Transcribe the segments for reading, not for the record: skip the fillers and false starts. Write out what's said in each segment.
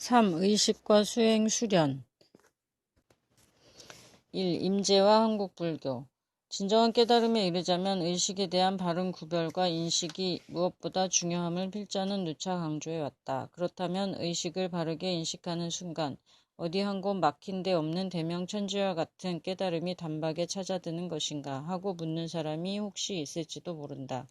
3. 의식과 수행 수련 1. 임재와 한국불교 진정한 깨달음에 이르자면 의식에 대한 바른 구별과 인식이 무엇보다 중요함을 필자는 누차 강조해왔다. 그렇다면 의식을 바르게 인식하는 순간 어디 한 곳 막힌 데 없는 대명천지와 같은 깨달음이 단박에 찾아드는 것인가 하고 묻는 사람이 혹시 있을지도 모른다.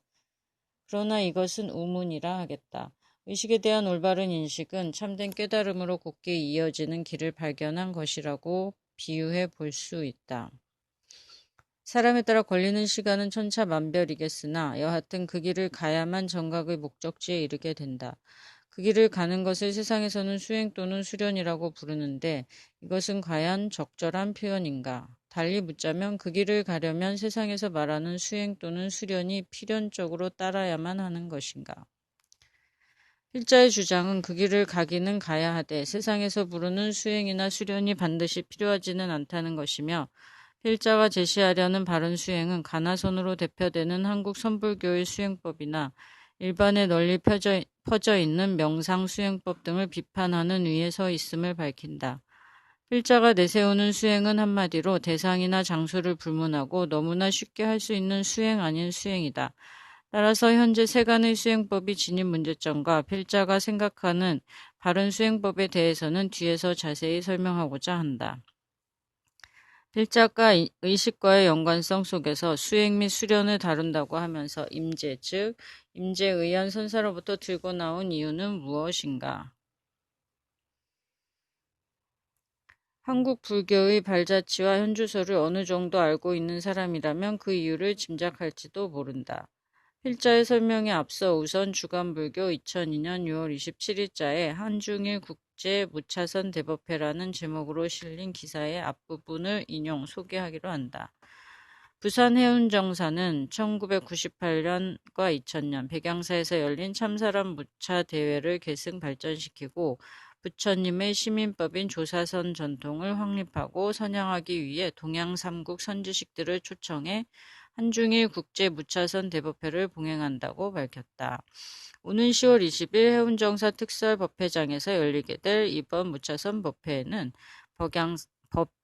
그러나 이것은 우문이라 하겠다. 의식에 대한 올바른 인식은 참된 깨달음으로 곧게 이어지는 길을 발견한 것이라고 비유해 볼 수 있다. 사람에 따라 걸리는 시간은 천차만별이겠으나 여하튼 그 길을 가야만 정각의 목적지에 이르게 된다. 그 길을 가는 것을 세상에서는 수행 또는 수련이라고 부르는데 이것은 과연 적절한 표현인가? 달리 묻자면 그 길을 가려면 세상에서 말하는 수행 또는 수련이 필연적으로 따라야만 하는 것인가? 필자의 주장은 그 길을 가기는 가야 하되 세상에서 부르는 수행이나 수련이 반드시 필요하지는 않다는 것이며 필자가 제시하려는 바른 수행은 가나선으로 대표되는 한국 선불교의 수행법이나 일반에 널리 퍼져 있는 명상 수행법 등을 비판하는 위에 서 있음을 밝힌다. 필자가 내세우는 수행은 한마디로 대상이나 장소를 불문하고 너무나 쉽게 할 수 있는 수행 아닌 수행이다. 따라서 현재 세간의 수행법이 지닌 문제점과 필자가 생각하는 바른 수행법에 대해서는 뒤에서 자세히 설명하고자 한다. 필자가 의식과의 연관성 속에서 수행 및 수련을 다룬다고 하면서 임재, 즉 임재의연 선사로부터 들고 나온 이유는 무엇인가? 한국 불교의 발자취와 현주소를 어느 정도 알고 있는 사람이라면 그 이유를 짐작할지도 모른다. 필자의 설명에 앞서 우선 주간불교 2002년 6월 27일자에 한중일 국제 무차선 대법회라는 제목으로 실린 기사의 앞부분을 인용 소개하기로 한다. 부산 해운정사는 1998년과 2000년 백양사에서 열린 참사람 무차 대회를 계승 발전시키고 부처님의 시민법인 조사선 전통을 확립하고 선양하기 위해 동양 삼국 선지식들을 초청해 한중일 국제 무차선 대법회를 봉행한다고 밝혔다. 오는 10월 20일 해운정사 특설법회장에서 열리게 될 이번 무차선 법회에는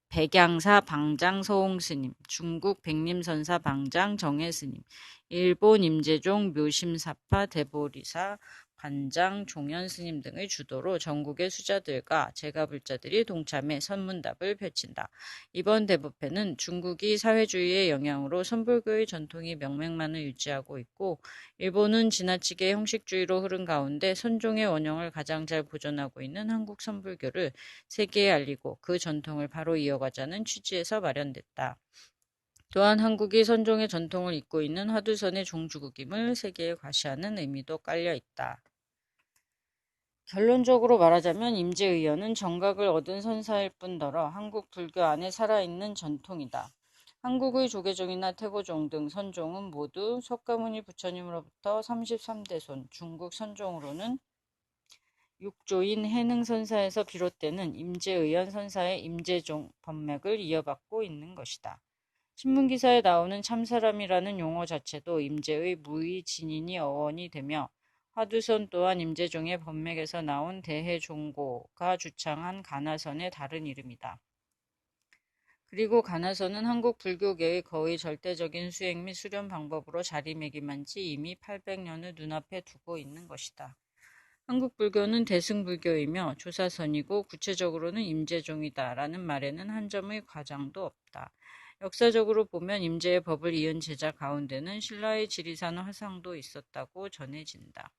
백양사 방장 서홍스님, 중국 백림선사 방장 정혜스님, 일본 임재종 묘심사파 대보리사 관장 종현스님 등의 주도로 전국의 수자들과 제가불자들이 동참해 선문답을 펼친다. 이번 대법회는 중국이 사회주의의 영향으로 선불교의 전통이 명맥만을 유지하고 있고 일본은 지나치게 형식주의로 흐른 가운데 선종의 원형을 가장 잘 보존하고 있는 한국 선불교를 세계에 알리고 그 전통을 바로 이어가자는 취지에서 마련됐다. 또한 한국이 선종의 전통을 잇고 있는 화두선의 종주국임을 세계에 과시하는 의미도 깔려 있다. 결론적으로 말하자면 임재의연은 정각을 얻은 선사일 뿐더러 한국 불교 안에 살아있는 전통이다. 한국의 조계종이나 태고종 등 선종은 모두 석가모니 부처님으로부터 33대손, 중국 선종으로는 육조인 해능선사에서 비롯되는 임재의연 선사의 임재종 법맥을 이어받고 있는 것이다. 신문기사에 나오는 참사람이라는 용어 자체도 임재의 무의 진인이 어원이 되며 화두선 또한 임재종의 법맥에서 나온 대해종고가 주창한 가나선의 다른 이름이다. 그리고 가나선은 한국 불교계의 거의 절대적인 수행 및 수련 방법으로 자리매김한 지 이미 800년을 눈앞에 두고 있는 것이다. 한국 불교는 대승불교이며 조사선이고 구체적으로는 임재종이다 라는 말에는 한 점의 과장도 없다. 역사적으로 보면 임재의 법을 이은 제자 가운데는 신라의 지리산 화상도 있었다고 전해진다.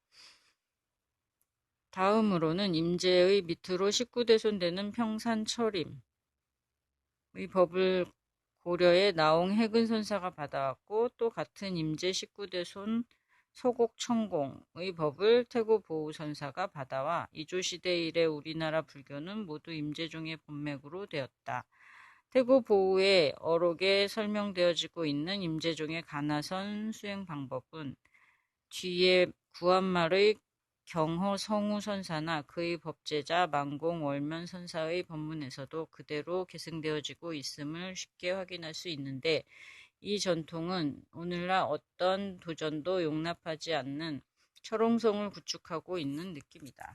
다음으로는 임재의 밑으로 19대손 되는 평산철임의 법을 고려의 나홍 해근선사가 받아왔고 또 같은 임재 19대손 서곡천공의 법을 태고보우선사가 받아와 이조시대 이래 우리나라 불교는 모두 임재종의 법맥으로 되었다. 태고보우의 어록에 설명되어지고 있는 임재종의 가나선 수행 방법은 뒤에 구한말의 경허성우선사나 그의 법제자 만공월면선사의 법문에서도 그대로 계승되어지고 있음을 쉽게 확인할 수 있는데 이 전통은 오늘날 어떤 도전도 용납하지 않는 철옹성을 구축하고 있는 느낌이다.